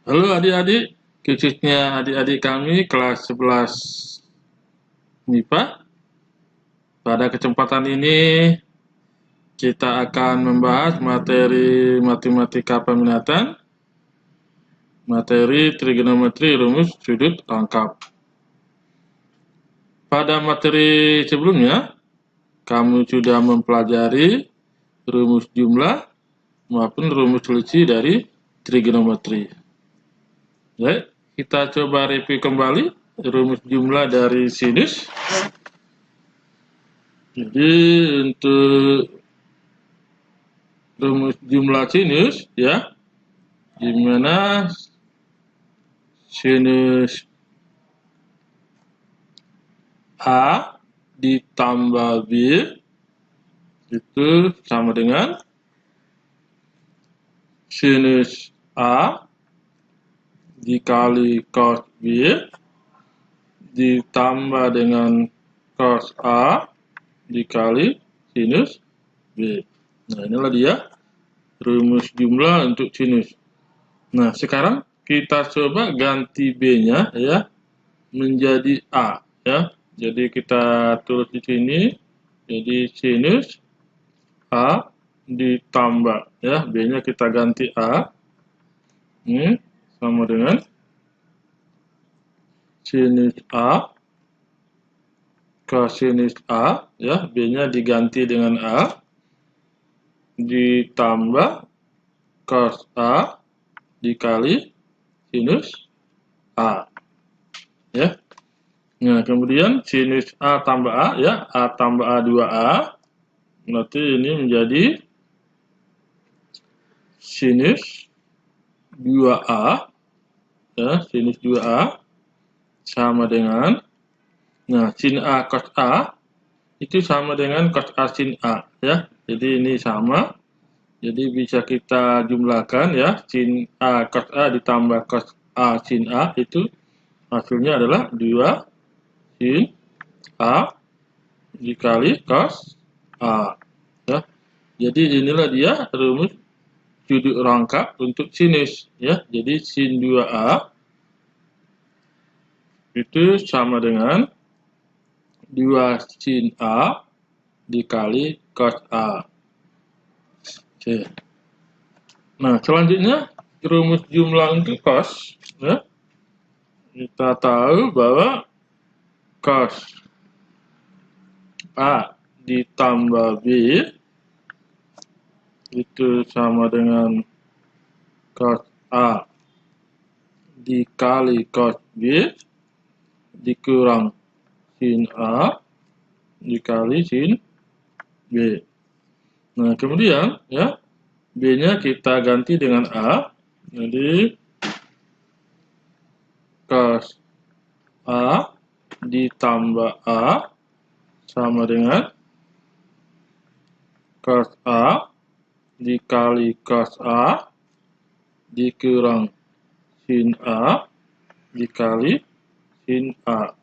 Halo adik-adik, khususnya adik-adik kami kelas 11 MIPA. Pada kesempatan ini kita akan membahas materi matematika peminatan, materi trigonometri rumus sudut rangkap. Pada materi sebelumnya, kamu sudah mempelajari rumus jumlah maupun rumus selisih dari trigonometri. Ya, kita coba review kembali rumus jumlah dari sinus. Jadi untuk rumus jumlah sinus ya, di mana sinus A ditambah B itu sama dengan sinus A dikali cos B ditambah dengan cos A dikali sinus B. Nah, inilah dia rumus jumlah untuk sinus. Nah, sekarang kita coba ganti B-nya ya menjadi A ya. Jadi kita tulis di sini jadi sinus A ditambah ya, B-nya kita ganti A. Ini sama dengan sinus A cosinus A ya, B-nya diganti dengan A ditambah cos A dikali sinus A ya. Nah, kemudian sinus A tambah A ya, A tambah A 2A. Berarti ini menjadi sinus 2A ya, sinus 2A sama dengan, nah, sin A cos A itu sama dengan cos A sin A ya. Jadi ini sama. Jadi bisa kita jumlahkan ya, sin A cos A ditambah cos A sin A itu hasilnya adalah 2 sin A dikali cos A ya. Jadi inilah dia rumus sudut rangkap untuk sinus ya. Jadi sin 2A itu sama dengan 2 sin A dikali cos A. Oke. Nah, selanjutnya rumus jumlah untuk cos ya. Kita tahu bahwa cos A ditambah B itu sama dengan cos A dikali cos B dikurang sin A dikali sin B. Nah, kemudian ya, B-nya kita ganti dengan A. Jadi cos A ditambah A sama dengan cos A dikali cos A dikurang sin A dikali sin A.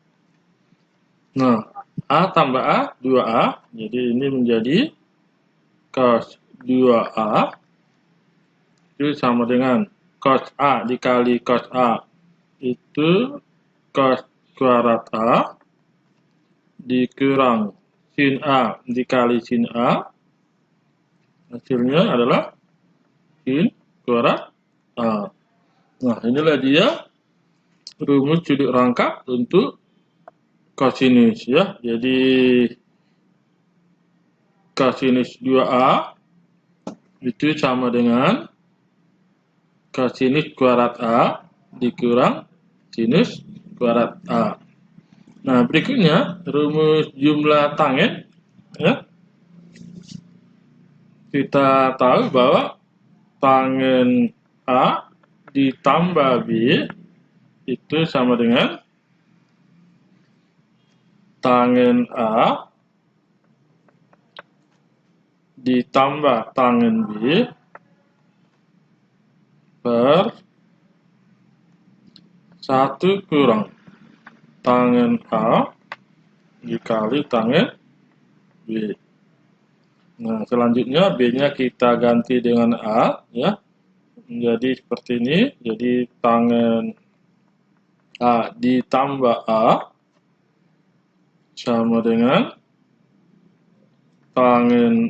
Nah, A tambah A 2A. Jadi ini menjadi cos 2A itu sama dengan cos A dikali cos A itu cos kuadrat A dikurang sin A dikali sin A, hasilnya adalah sin kuadrat A. Nah, inilah dia rumus sudut rangkap untuk cosinus ya. Jadi cosinus 2A itu sama dengan cosinus kuadrat A dikurang sinus kuadrat A. Nah, berikutnya rumus jumlah tangen ya. Kita tahu bahwa tangen A ditambah B itu sama dengan tangen A ditambah tangen B per 1 kurang tangen A dikali tangen B. Nah, selanjutnya B-nya kita ganti dengan A ya. Jadi seperti ini. Jadi tangen A ditambah A sama dengan tangen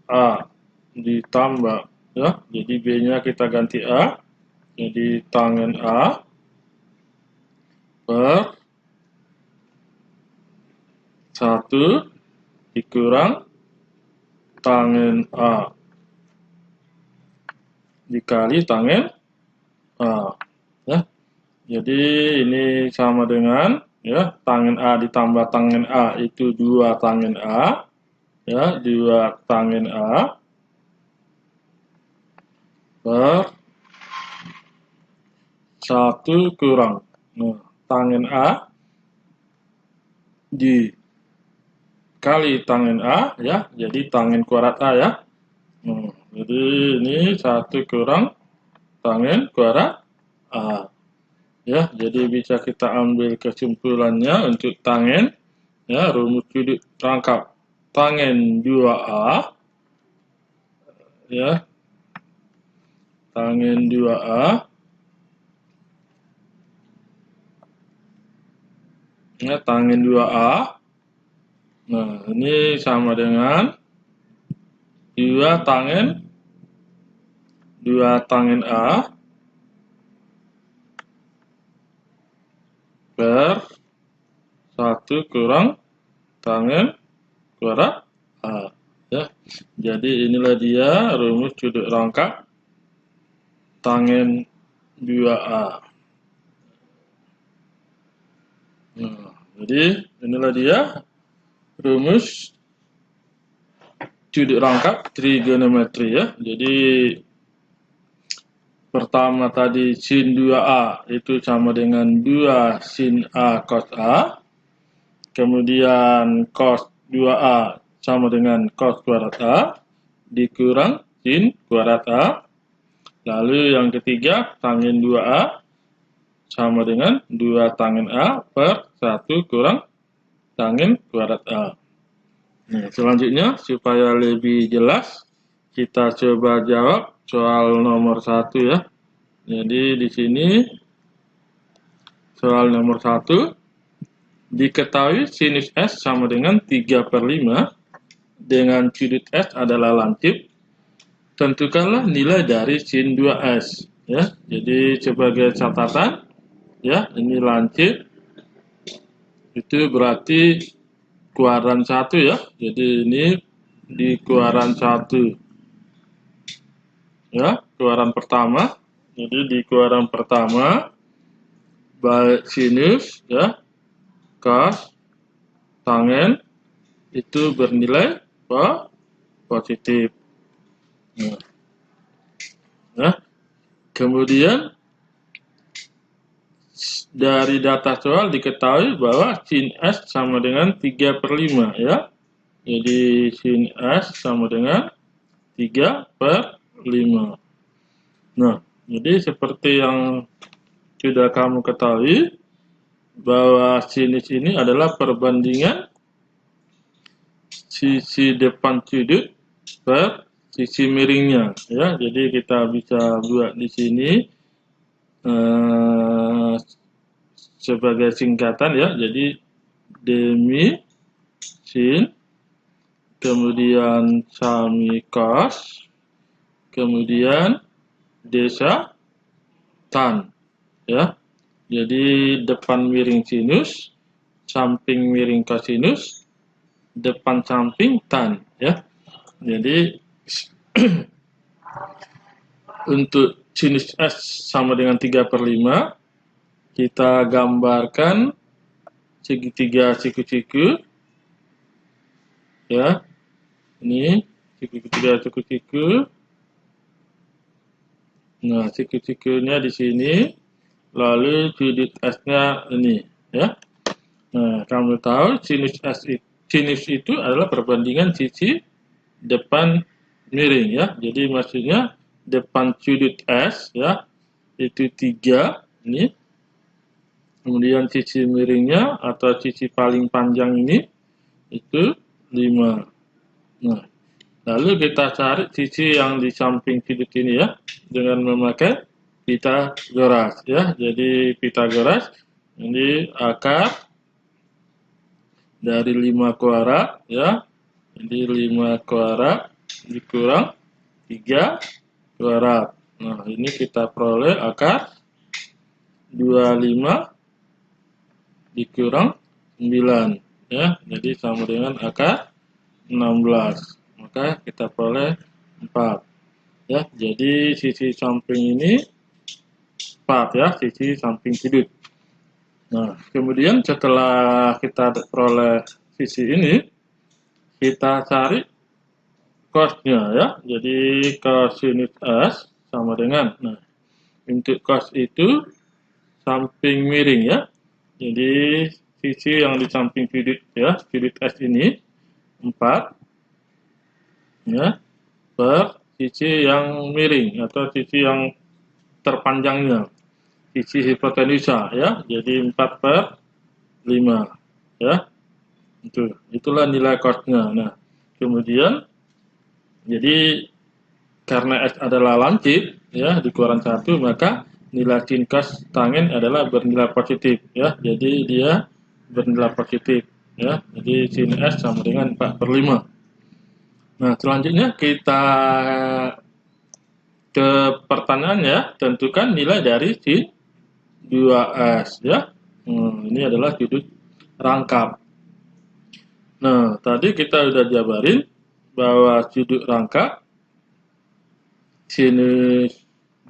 A ditambah, ya. Jadi B-nya kita ganti A. Jadi tangen A per 1 dikurang tangen A dikali tangen A, ya. Jadi ini sama dengan, ya, tangen A ditambah tangen A itu 2 tangen A, ya, 2 tangen A per 1 kurang, nah, tangen A dikali tangen A, ya, jadi tangen kuadrat A, ya. Jadi ini 1 kurang tangen kuadrat A, ya. Jadi bisa kita ambil kesimpulannya untuk tangen, ya, rumus sudut rangkap tangen 2A, ya, tangen 2A, ya, tangen 2A. Nah, ini sama dengan 2 tangen A per 1 kurang tangen kuadrat A, ya. Jadi inilah dia rumus sudut rangkap tangen 2A. Nah, jadi inilah dia rumus sudut rangkap trigonometri, ya. Jadi pertama tadi sin 2A itu sama dengan 2 sin A cos A. Kemudian cos 2A sama dengan cos kuadrat A dikurang sin kuadrat A. Lalu yang ketiga tangen 2A sama dengan 2 tangen A per 1 kurang tangen kuadrat A. Nah, selanjutnya supaya lebih jelas kita coba jawab soal nomor 1, ya. Jadi di sini soal nomor 1 diketahui sinus S sama dengan 3/5 dengan sudut S adalah lancip. Tentukanlah nilai dari sin 2S, ya. Jadi sebagai catatan, ya, ini lancip itu berarti kuadran 1, ya. Jadi ini di kuadran 1, ya, kuadran pertama. Jadi di kuadran pertama baik sinus, ya, cos, tangen itu bernilai positif. Nah, kemudian dari data soal diketahui bahwa sin S sama dengan 3/5, ya. Jadi sin S sama dengan 3/5. Nah, jadi seperti yang sudah kamu ketahui bahwa sinus ini adalah perbandingan sisi depan sudut per sisi miringnya, ya. Jadi kita bisa buat di sini sebagai singkatan, ya. Jadi demi sin, kemudian sami cos, kemudian desa tan, ya. Jadi depan miring sinus, samping miring kosinus, depan samping tan, ya. Jadi untuk sinus S sama dengan 3/5 kita gambarkan segitiga siku-siku, ya. Ini segitiga siku-siku. Nah, siku-sikunya di sini, lalu sudut S-nya ini, ya. Nah, kamu tahu sinus itu adalah perbandingan sisi depan miring, ya. Jadi maksudnya depan sudut S, ya, itu 3 ini. Kemudian sisi miringnya atau sisi paling panjang ini itu 5. Nah, Lalu kita cari sisi yang di samping sudut ini ya, dengan memakai Pitagoras ya. Jadi Pitagoras ini akar dari 5 kuadrat ya. Jadi 5 kuadrat dikurang 3 kuadrat. Nah, ini kita peroleh akar 25 dikurang 9 ya. Jadi sama dengan akar 16. Maka kita peroleh 4 ya. Jadi sisi samping ini 4 ya, sisi samping sudut. Nah, kemudian setelah kita peroleh sisi ini, kita cari cosnya ya. Jadi cosinus S sama dengan, nah, untuk cos itu samping miring ya. Jadi sisi yang di samping sudut ya, sudut S ini 4 ya, per sisi yang miring atau sisi yang terpanjangnya, sisi hipotenusa ya. Jadi 4 per 5 ya. Itulah nilai cosnya. Nah, kemudian jadi karena S adalah lancip ya, di kuadran 1, maka nilai sin cos tangen adalah bernilai positif ya. Jadi dia bernilai positif ya. Jadi sin S sama dengan 4 per 5. Nah, selanjutnya kita ke pertanyaan ya, tentukan nilai dari sin 2S ya. Ini adalah sudut rangkap. Nah, tadi kita sudah jabarin bahwa sudut rangkap sinus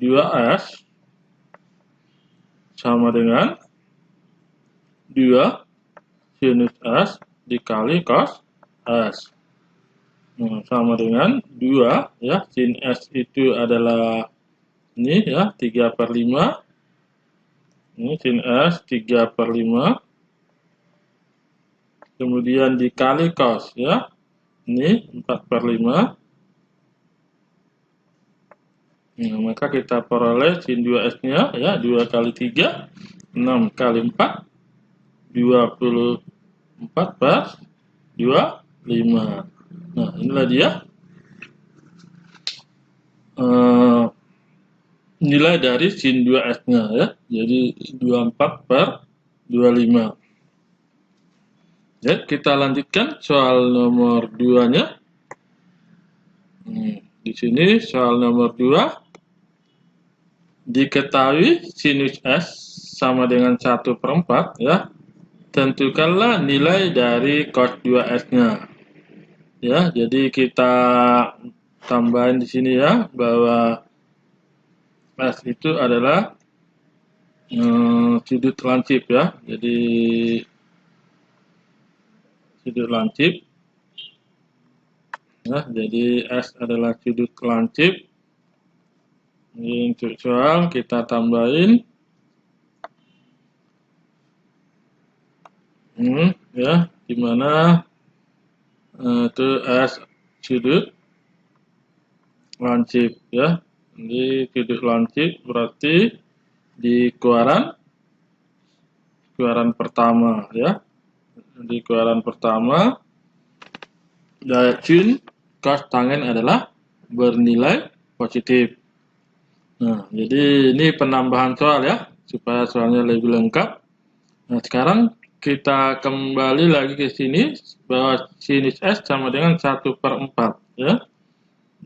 2S sama dengan 2 sinus S dikali cos S. Nah, sama dengan 2 ya, sin S itu adalah ini ya, 3 per 5. Ini sin S 3 per 5. Kemudian dikali cos ya, ini 4 per 5. Nah, maka kita peroleh sin 2S-nya ya, 2 kali 3, 6 kali 4, 24 per 25. Nah, inilah dia nilai dari sin 2S-nya ya. Jadi 24 per 25. Ya, kita lanjutkan soal nomor 2-nya. Di sini soal nomor 2. Diketahui sinus S sama dengan 1 per 4 ya. Tentukanlah nilai dari cos 2S-nya. Ya, jadi kita tambahin di sini ya, bahwa S itu adalah sudut lancip ya. Jadi sudut lancip ya, jadi S adalah sudut lancip. Ini untuk soal kita tambahin ya, dimana itu S sudut lancip ya. Jadi sudut lancip berarti di kuadran pertama ya. Di kuadran pertama daya sin cos tangen adalah bernilai positif. Nah, jadi ini penambahan soal ya, supaya soalnya lebih lengkap. Nah, sekarang kita kembali lagi ke sini, bahwa sinus S sama dengan 1 per 4 ya.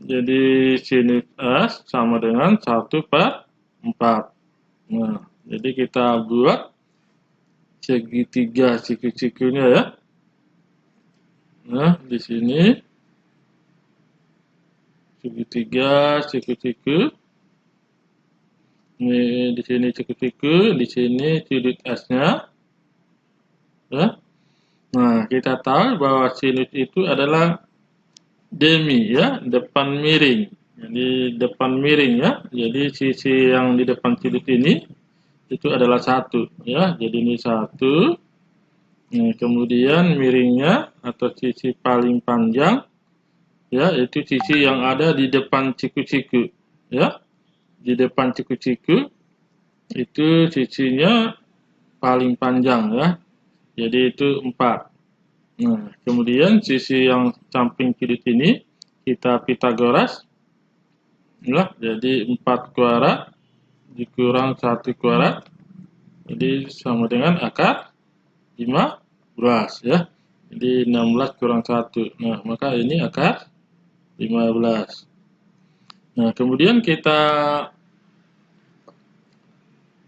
Jadi sinus S sama dengan 1 per 4. Nah, jadi kita buat segitiga siku-sikunya ya. Nah, di sini segitiga siku-siku. Ini di sini siku-siku, di sini sudut S-nya. Ya. Nah, kita tahu bahwa sinus itu adalah demi ya, depan miring. Jadi depan miring ya. Jadi sisi yang di depan sudut ini itu adalah 1 ya. Jadi ini 1. Nah, kemudian miringnya atau sisi paling panjang ya, itu sisi yang ada di depan siku-siku ya. Di depan siku-siku itu sisinya paling panjang ya. Jadi itu 4. Nah, kemudian sisi yang samping sudut ini kita Pitagoras. Nah, jadi 4 kuadrat dikurang 1 kuadrat. Jadi sama dengan akar 15 ya. Jadi 16 kurang 1. Nah, maka ini akar 15. Nah, kemudian kita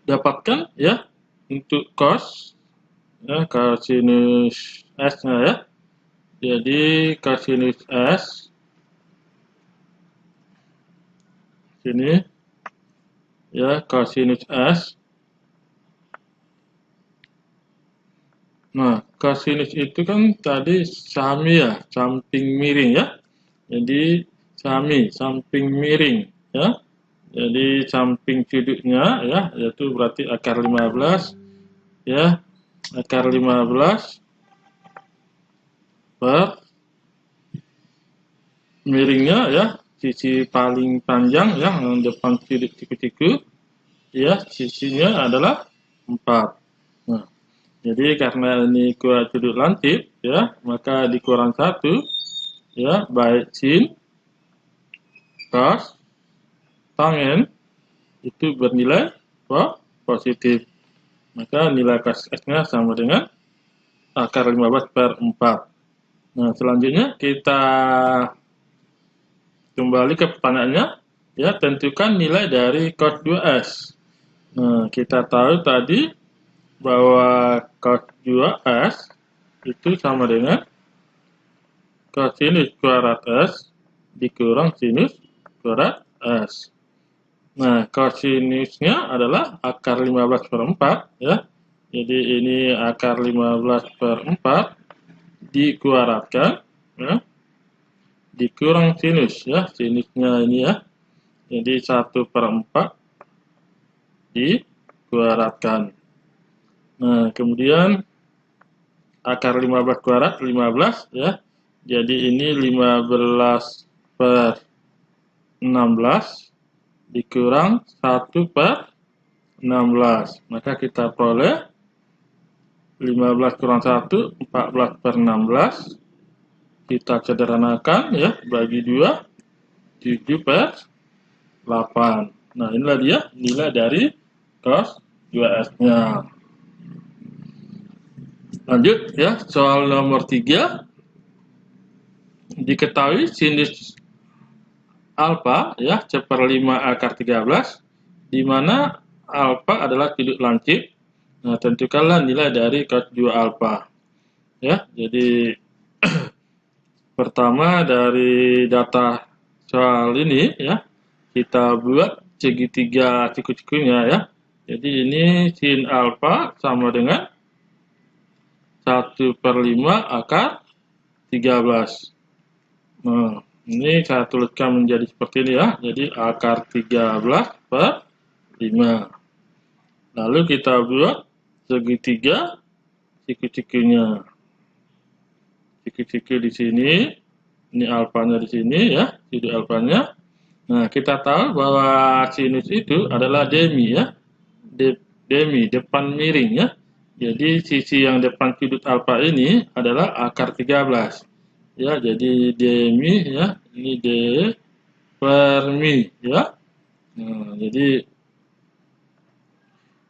dapatkan ya untuk cos ya, cosinus S-nya ya. Jadi cosinus S sini ya, cosinus S. Nah, cosinus itu kan tadi sami ya, samping miring ya. Jadi sami, samping miring ya. Jadi samping sudutnya ya, yaitu berarti akar 15 ya, akar 15 per miringnya ya, sisi paling panjang ya, yang depan sudut siku-siku ya, sisinya adalah 4. Nah, jadi karena ini kuadrat sudut lancip ya, maka dikurang 1 ya, baik sin, cos, tangen itu bernilai positif. Maka nilai cos S-nya sama dengan akar 15 per 4. Nah, selanjutnya kita kembali ke pertanyaannya. Ya, tentukan nilai dari cos 2S. Nah, kita tahu tadi bahwa cos 2S itu sama dengan cosinus kuadrat S dikurang sinus kuadrat S. Nah, cosinusnya adalah akar 15 per 4 ya. Jadi ini akar 15 per 4 dikuadratkan ya, dikurang sinus ya, sinusnya ini ya. Jadi 1 per 4 dikuadratkan. Nah, kemudian akar 15 kuadrat 15 ya. Jadi ini 15 per 16 dikurang 1 per 16. Maka kita peroleh 15 kurang 1, 14 per 16. Kita sederhanakan ya, bagi 2, 7 per 8. Nah, inilah dia nilai dari cos 2S-nya. Lanjut ya, soal nomor 3. Diketahui sinus alfa ya, seperlima akar 13, di mana alfa adalah sudut lancip. Nah, tentukanlah nilai dari cos 2 alfa. Ya, jadi pertama dari data soal ini ya, kita buat segitiga siku-sikunya ya. Jadi ini sin alfa sama dengan 1/5 akar 13. Nah, ini saya tuliskan menjadi seperti ini ya. Jadi akar 13 per 5. Lalu kita buat segitiga siku-sikunya. Siku-siku di sini, ini alfanya di sini ya, sudut alfanya. Nah, kita tahu bahwa sinus itu adalah demi ya. Demi, depan miring ya. Jadi sisi yang depan sudut alfa ini adalah akar 13. Ya, jadi demi ya, ini D per mi ya. Nah, jadi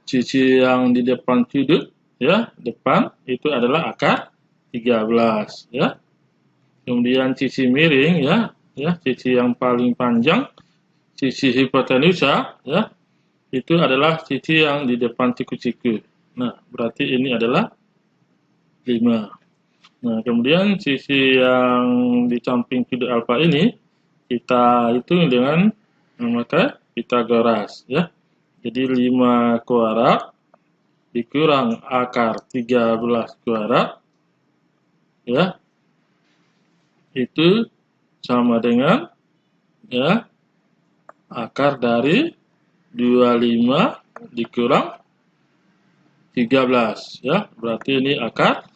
sisi yang di depan sudut ya, depan itu adalah akar 13 ya. Kemudian sisi miring ya, sisi yang paling panjang, sisi hipotenusa ya, itu adalah sisi yang di depan siku-siku. Nah, berarti ini adalah 5. Nah, kemudian sisi yang di samping sudut alfa ini kita hitung dengan memakai Pitagoras ya. Jadi 5 kuadrat dikurang akar 13 kuadrat ya, itu sama dengan ya akar dari 25 dikurang 13 ya, berarti ini akar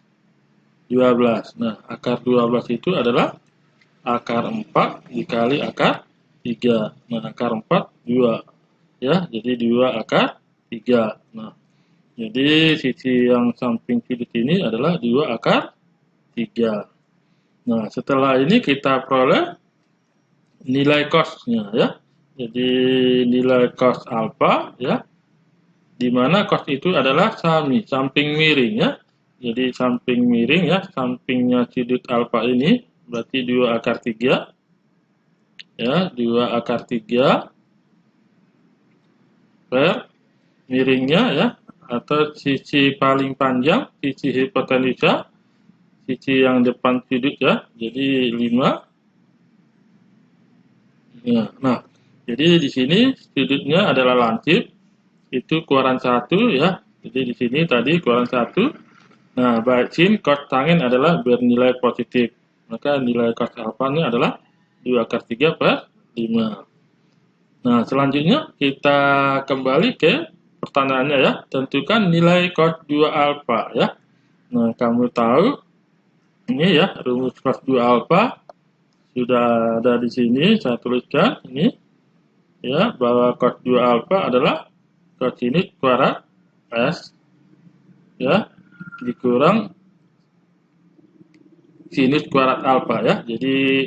12. Nah, akar 12 itu adalah akar 4 dikali akar 3. Nah, akar 4 2 ya, jadi 2 akar 3. Nah, jadi sisi yang samping sudut ini adalah 2 akar 3. Nah, setelah ini kita peroleh nilai cosnya ya. Jadi nilai cos alfa ya, di mana cos itu adalah samping miring ya. Jadi samping miring ya, sampingnya sudut alfa ini berarti 2 akar 3 ya, 2 akar 3 per miringnya ya, atau sisi paling panjang, sisi hipotenusa, sisi yang depan sudut ya, jadi 5 ya. Nah, jadi di sini sudutnya adalah lancip, itu kurang 1 ya. Jadi di sini tadi kurang 1. Nah, baik sin cos tangen adalah bernilai positif. Maka nilai cos alfanya adalah 2 akar 3 per 5. Nah, selanjutnya kita kembali ke pertanyaannya ya. Tentukan nilai cos 2 alfa ya. Nah, kamu tahu ini ya, rumus cos 2 alfa sudah ada di sini, saya tuliskan ini ya, bahwa cos 2 alfa adalah cosinus kuadrat S ya dikurang sinus kuadrat alfa ya. Jadi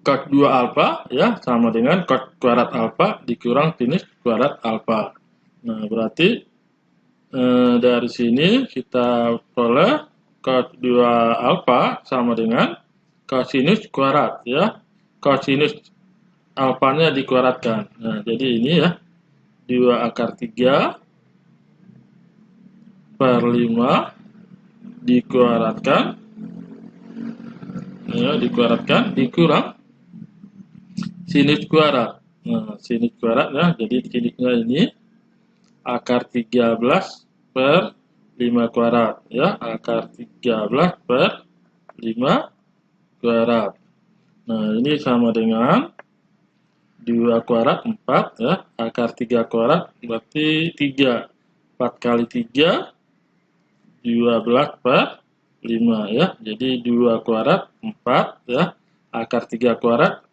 cos 2 alfa ya sama dengan cos kuadrat alfa dikurang sinus kuadrat alfa. Nah, berarti dari sini kita peroleh cos 2 alfa sama dengan cosinus kuadrat ya. Cosinus alfanya dikuadratkan. Nah, jadi ini ya 2 akar 3 per 5 dikuadratkan ya, dikuadratkan dikurang sinus kuadrat. Nah, sinus kuadrat ya, jadi sinusnya ini akar 13 per 5 kuadrat ya, akar 13 per 5 kuadrat. Nah, ini sama dengan 2 kuadrat 4 ya, akar 3 kuadrat berarti 3. 4 kali 3 12 per 5 ya. Jadi 2 kuadrat 4 ya, akar 3 kuadrat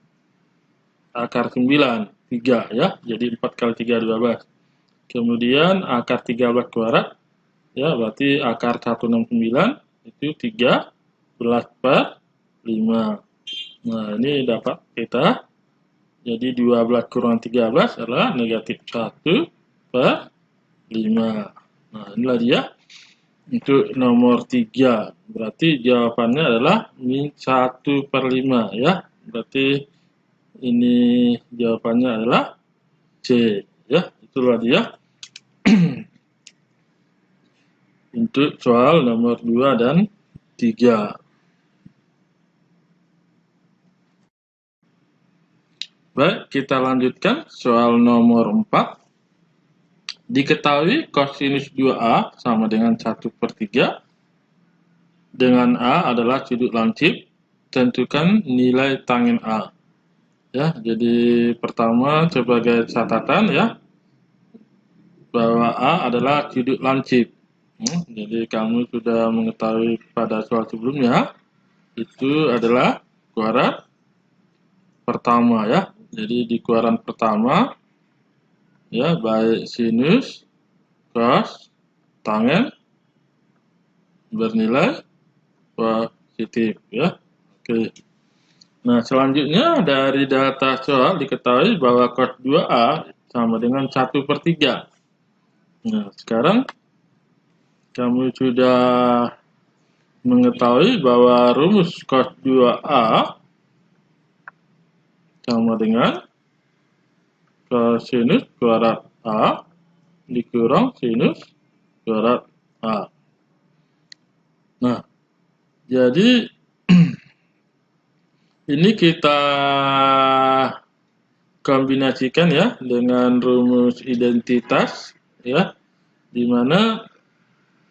akar 9 3 ya. Jadi 4 kali 3 12. Kemudian akar 13 kuadrat ya, berarti akar 169 itu 13 per 5. Nah, ini dapat kita. Jadi 12 kurang 13 adalah negatif 1 per 5. Nah, inilah dia untuk nomor 3. Berarti jawabannya adalah min 1 per 5 ya. Berarti ini jawabannya adalah C ya. Itulah dia untuk soal nomor 2 dan 3. Baik, kita lanjutkan soal nomor 4. Diketahui cosinus 2A sama dengan 1 per 3. Dengan A adalah sudut lancip. Tentukan nilai tangen A. Ya, jadi pertama sebagai catatan ya, bahwa A adalah sudut lancip. Jadi kamu sudah mengetahui pada soal sebelumnya, itu adalah kuadrat pertama ya. Jadi di kuadran pertama ya, baik sinus, cos, tangen bernilai positif ya. Oke. Nah, selanjutnya dari data soal diketahui bahwa cos 2A sama dengan 1 per 3. Nah, sekarang kamu sudah mengetahui bahwa rumus cos 2A sama dengan cosinus kuadrat A dikurang sinus kuadrat A. Nah, jadi ini kita kombinasikan ya dengan rumus identitas ya, di mana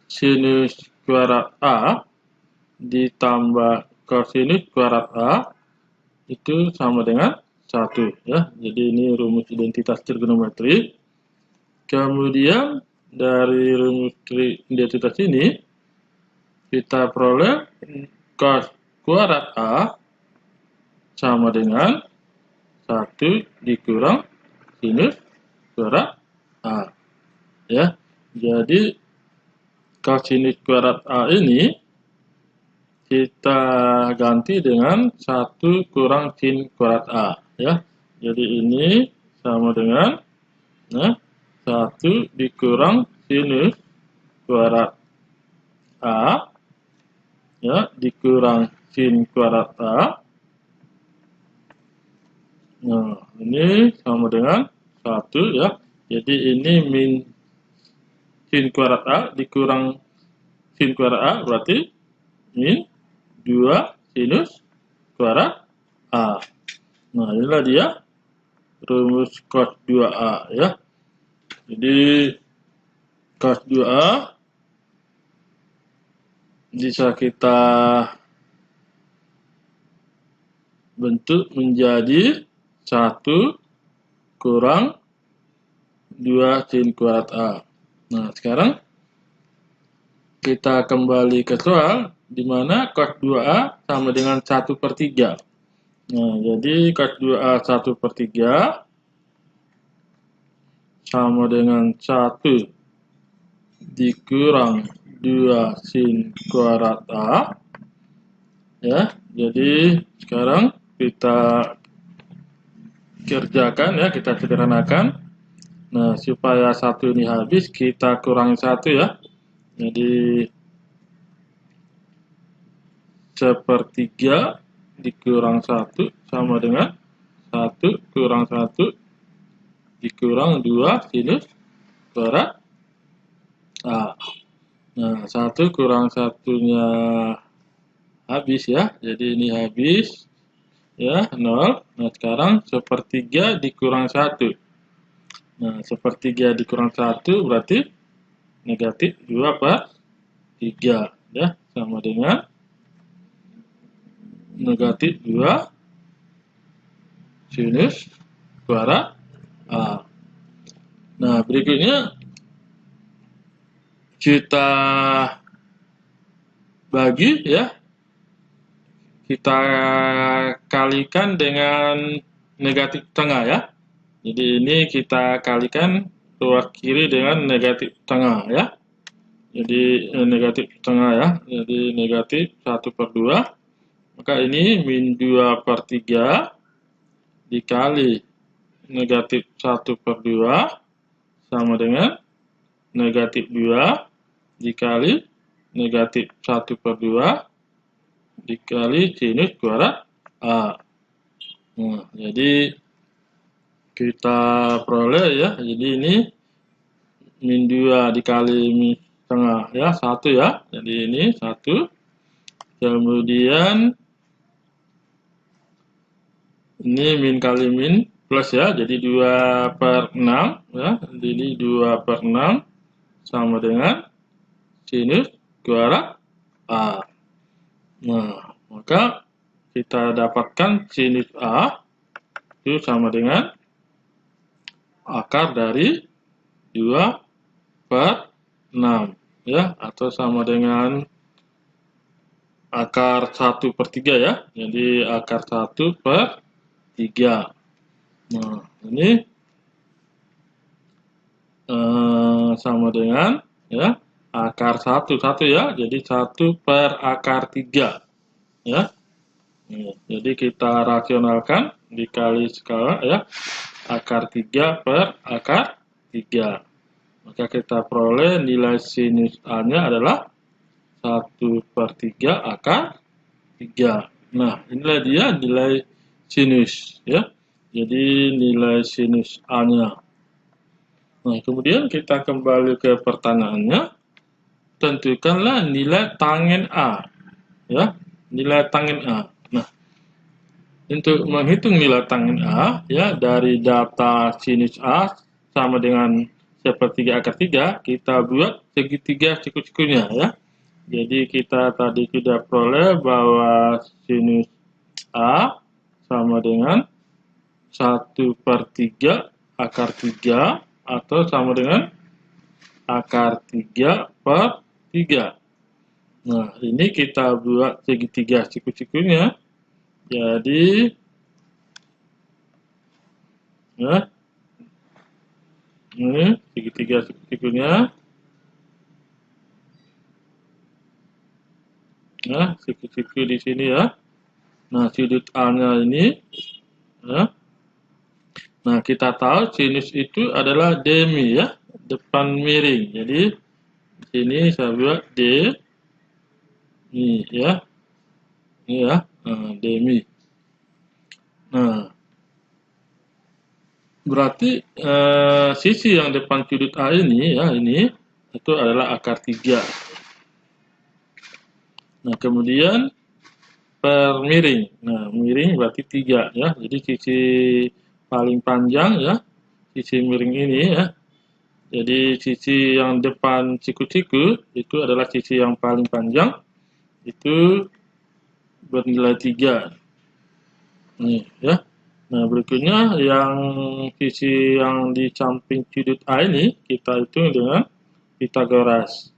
sinus kuadrat A ditambah cosinus kuadrat A itu sama dengan 1 ya. Jadi ini rumus identitas trigonometri. Kemudian dari rumus identitas ini kita peroleh cos kuadrat A sama dengan 1 dikurang sinus kuadrat A ya. Jadi cosinus kuadrat A ini kita ganti dengan 1 kurang sin kuadrat A, ya. Jadi ini sama dengan 1 dikurang sinus kuadrat A, ya, dikurang sin kuadrat A. Nah, ini sama dengan 1, ya. Jadi ini min sin kuadrat A dikurang sin kuadrat A berarti min 2 sinus kuadrat A. Nah, inilah dia rumus cos 2A, ya. Jadi cos 2A bisa kita bentuk menjadi 1 kurang 2 sin kuadrat A. Nah, sekarang kita kembali ke soal di mana cos 2A sama dengan 1/3. Nah, jadi cos 2A 1/3 sama dengan 1 dikurang 2 sin kuadrat A, ya. Jadi sekarang kita kerjakan, ya, kita sederhanakan. Nah, supaya 1 ini habis kita kurangi 1, ya. Jadi 1/3 dikurang 1 sama dengan 1 kurang 1 dikurang 2 sinus kuadrat A. Nah, 1 kurang 1-nya habis, ya. Jadi ini habis, ya, 0. Nah, sekarang 1/3 dikurang 1. Nah, 1/3 dikurang 1 berarti negatif 2/3, ya, sama dengan negatif 2 sinus kuadrat A. Nah, berikutnya kita bagi, ya. Kita kalikan dengan negatif tengah, ya. Jadi ini kita kalikan ruas kiri dengan negatif tengah, ya. Jadi negatif tengah, ya. Jadi negatif 1/2. Maka ini min 2/3 dikali negatif 1/2 sama dengan negatif 2 dikali negatif 1/2 dikali sinus kuadrat A. Nah, jadi kita peroleh, ya. Jadi ini min 2 dikali min tengah, ya, 1, ya. Jadi ini 1. Kemudian ini min kali min plus, ya. Jadi 2/6, ya. Jadi 2/6 sama dengan sinus kuadrat A. Nah, maka kita dapatkan sinus A itu sama dengan akar dari 2/6, ya, atau sama dengan akar 1/3, ya. Jadi akar 1/3. Nah, ini sama dengan, ya, akar 1, ya. Jadi 1/3, ya. Jadi kita rasionalkan dikali skala, ya, akar 3/akar 3. Maka kita peroleh nilai sinus A-nya adalah 1/3 akar 3. Nah, inilah dia nilai sinus, ya. Jadi nilai sinus A-nya. Nah, kemudian kita kembali ke pertanyaannya. Tentukanlah nilai tangen A, ya. Nilai tangen A. Nah, untuk menghitung nilai tangen A, ya, dari data sinus A sama dengan 1/3 akar 3, kita buat segitiga siku-sikunya, ya. Jadi kita tadi sudah peroleh bahwa sinus A sama dengan 1/3 akar 3 atau sama dengan akar 3/3. Nah, ini kita buat segitiga siku-sikunya. Jadi, ya, ini segitiga siku-sikunya. Ya, siku-siku di sini ya. Nah, sudut A-nya ini ya. Nah, kita tahu sinus itu adalah demi ya, depan miring. Jadi di sini saya buat D ini ya. Ini ya, demi. Nah, berarti sisi yang depan sudut A ini ya, ini itu adalah akar 3. Nah, kemudian per miring. Nah, miring berarti 3 ya. Jadi sisi paling panjang ya, sisi miring ini ya. Jadi sisi yang depan siku-siku itu adalah sisi yang paling panjang, itu bernilai 3. Nih ya. Nah, berikutnya yang sisi yang di samping sudut A ini kita hitung dengan Pitagoras.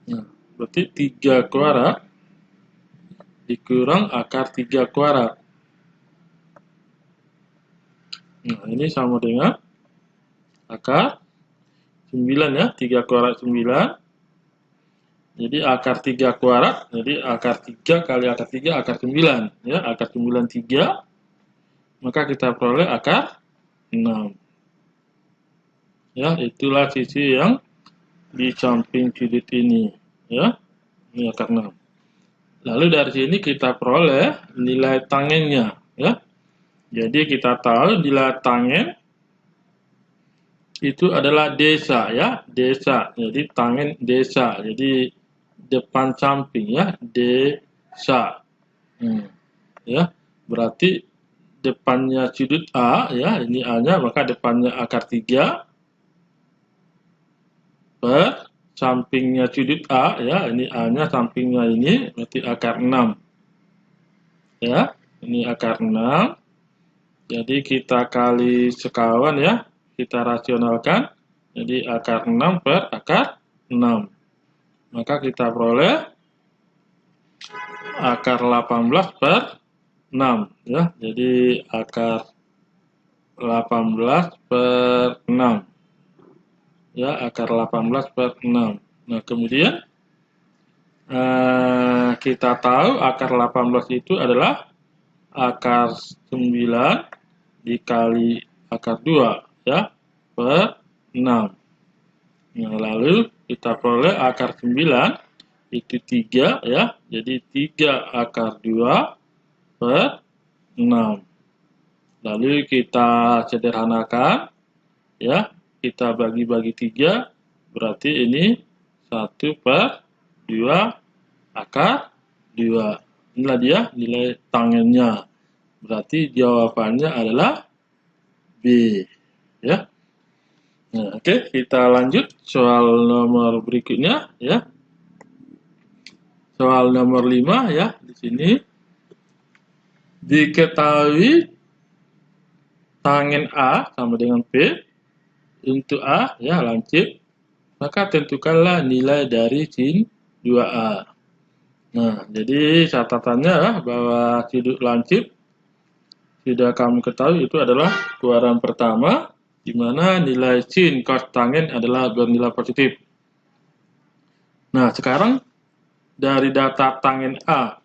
Nah, berarti 3 kuadrat dikurang akar 3 kuadrat. Nah, ini sama dengan akar 9 ya, 3 kuadrat 9. Jadi akar 3 kuadrat, jadi akar 3 kali akar 3, akar 9. Ya, akar 9 3, maka kita peroleh akar 6. Ya, itulah sisi yang di samping sudut ini. Ya, ini akar 6. Lalu dari sini kita peroleh nilai tangennya. Ya, jadi kita tahu nilai tangen itu adalah desa ya, desa. Jadi tangen desa. Jadi depan samping ya, desa. Ya, berarti depannya sudut A ya, ini A-nya, maka depannya akar 3 per sampingnya sudut A ya, ini A-nya, sampingnya ini berarti akar 6. Ya, ini akar 6. Jadi kita kali sekawan ya, kita rasionalkan. Jadi akar 6 per akar 6. Maka kita peroleh akar 18 per 6 ya. Jadi akar 18 per 6. Ya, akar 18 per 6. Nah, kemudian kita tahu akar 18 itu adalah akar 9 dikali akar 2 ya, per 6. Nah, lalu kita peroleh akar 9 itu 3 ya. Jadi 3 akar 2 per 6. Lalu kita sederhanakan ya. Kita bagi-bagi 3, berarti ini 1 per 2 akar 2. Inilah dia nilai tangennya. Berarti jawabannya adalah B. Ya. Nah, oke, kita lanjut soal nomor berikutnya ya. Soal nomor 5 ya, di sini diketahui tangen A sama dengan P untuk A ya, lancip, maka tentukanlah nilai dari sin 2A. Nah, jadi catatannya bahwa sudut lancip sudah kamu ketahui itu adalah kuadran pertama, di mana nilai sin cos tangen adalah bernilai positif. Nah, sekarang dari data tangen A,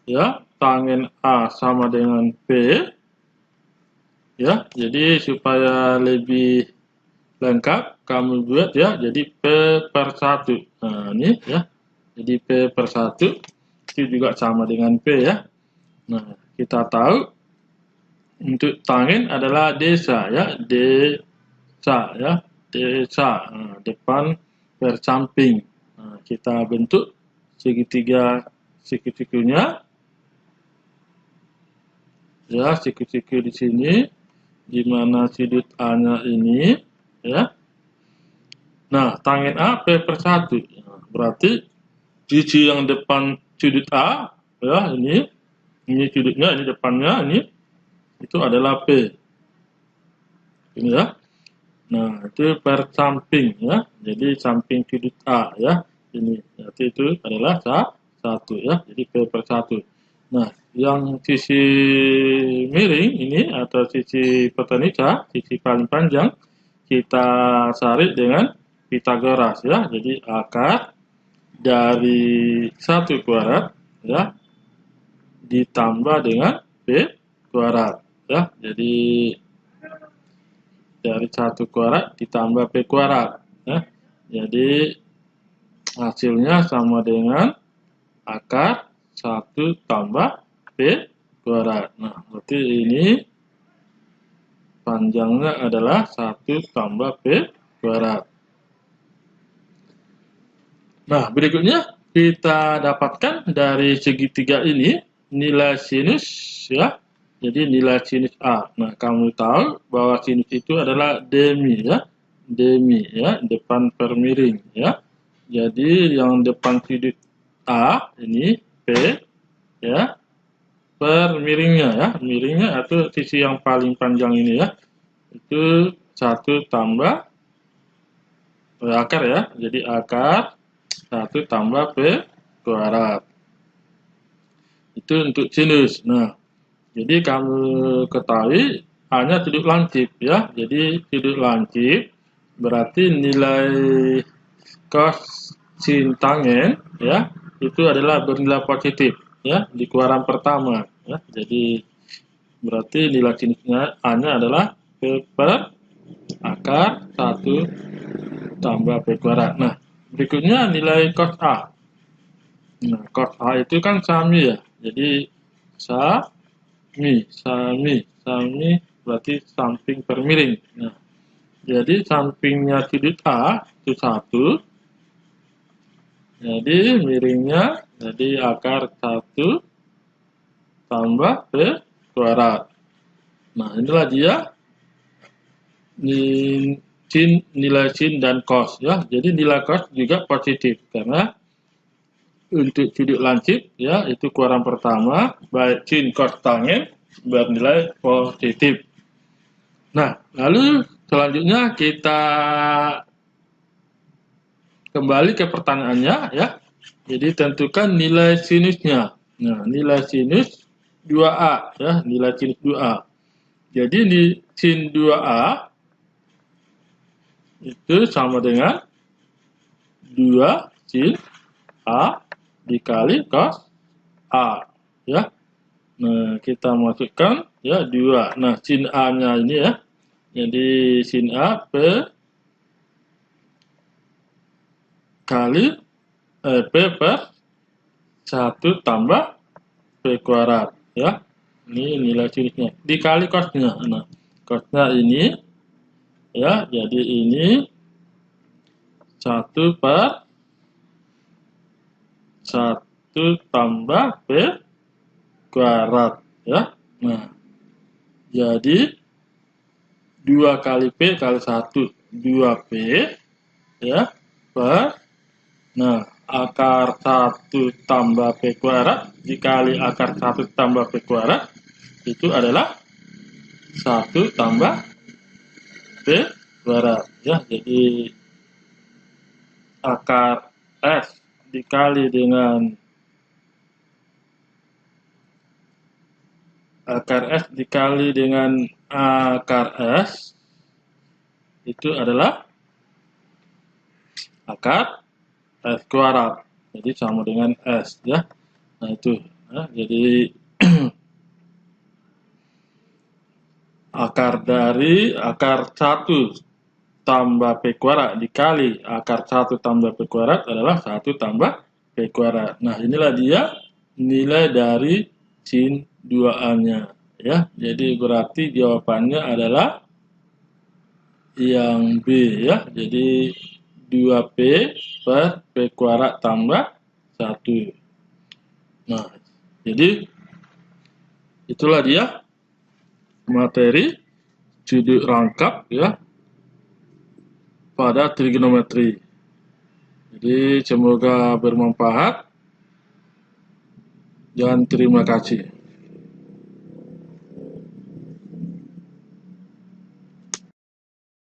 ya, tangen A sama dengan P, ya, jadi supaya lebih lengkap, kamu buat ya, jadi P per 1. Nah, ini ya, jadi P per 1 itu juga sama dengan P ya. Nah, kita tahu untuk tangen adalah desa ya, desa ya, desa. Nah, depan per samping. Nah, kita bentuk segitiga siku-sikunya. Ya, siku-siku di sini, di mana sudut A-nya ini ya. Nah, tangen A P per 1. Nah, berarti sisi yang depan sudut A ya, ini sudutnya, ini depannya, ini itu adalah P. Ini ya. Nah, itu per samping ya. Jadi samping sudut A ya. Ini berarti itu adalah 1 ya. Jadi P per 1. Nah, yang sisi miring ini atau sisi hipotenusa, sisi paling panjang, kita cari dengan Pitagoras ya. Jadi akar dari 1 kuadrat ya ditambah dengan P kuadrat ya. Jadi dari 1 kuadrat ditambah P kuadrat ya. Jadi hasilnya sama dengan akar 1 tambah P kuadrat. Nah, berarti ini panjangnya adalah 1 tambah P kuadrat. Nah, berikutnya kita dapatkan dari segitiga ini nilai sinus ya. Jadi nilai sinus A. Nah, kamu tahu bahwa sinus itu adalah demi ya. Demi ya, depan per miring ya. Jadi yang depan sudut A ini P ya per miringnya ya. Miringnya atau sisi yang paling panjang ini ya. Itu 1 tambah akar ya. Jadi akar 1 tambah P kuadrat. Itu untuk sinus. Nah, jadi kamu ketahui hanya sudut lancip ya. Jadi sudut lancip berarti nilai cos sin tangen ya itu adalah bernilai positif ya di kuadran pertama ya. Jadi berarti nilai sinusnya A-nya adalah P per akar 1 tambah P kuadrat. Nah, berikutnya nilai cos A. Nah, cos A itu kan sami ya. Jadi sami berarti samping per miring. Nah, jadi sampingnya sudut A itu 1. Jadi miringnya jadi akar 1 tambah P kuadrat. Nah, inilah dia nilai sin dan cos ya. Jadi nilai cos juga positif karena untuk sudut lancip ya itu kuadran pertama baik sin cos tangen bernilai positif. Nah, lalu selanjutnya kita kembali ke pertanyaannya ya. Jadi tentukan nilai sinusnya. Nah, nilai sinus 2A ya, nilai sinus 2A. Jadi sin 2A itu sama dengan 2 sin A dikali cos A ya. Nah, kita masukkan ya 2. Nah, sin A-nya ini ya. Jadi sin A P kali P per 1 tambah P kuadrat ya. Ini nilai sinusnya dikali cosnya. Nah, cosnya ini ya, jadi ini 1 per 1 tambah P kuadrat ya. Nah, jadi 2 kali P kali 1 2P ya per nah akar 1 tambah P kuadrat dikali akar 1 tambah P kuadrat itu adalah 1 tambah P kuadrat ya. Jadi akar S dikali dengan akar S itu adalah akar S kuadrat. Jadi sama dengan S ya. Nah, itu ya, jadi akar dari akar 1 tambah P kuadrat dikali akar 1 tambah P kuadrat adalah 1 tambah P kuadrat. Nah, inilah dia nilai dari sin 2A-nya ya. Jadi berarti jawabannya adalah yang B ya. Jadi 2P per P kuadrat tambah 1. Nah, jadi itulah dia materi sudut rangkap ya pada trigonometri. Jadi semoga bermanfaat dan terima kasih.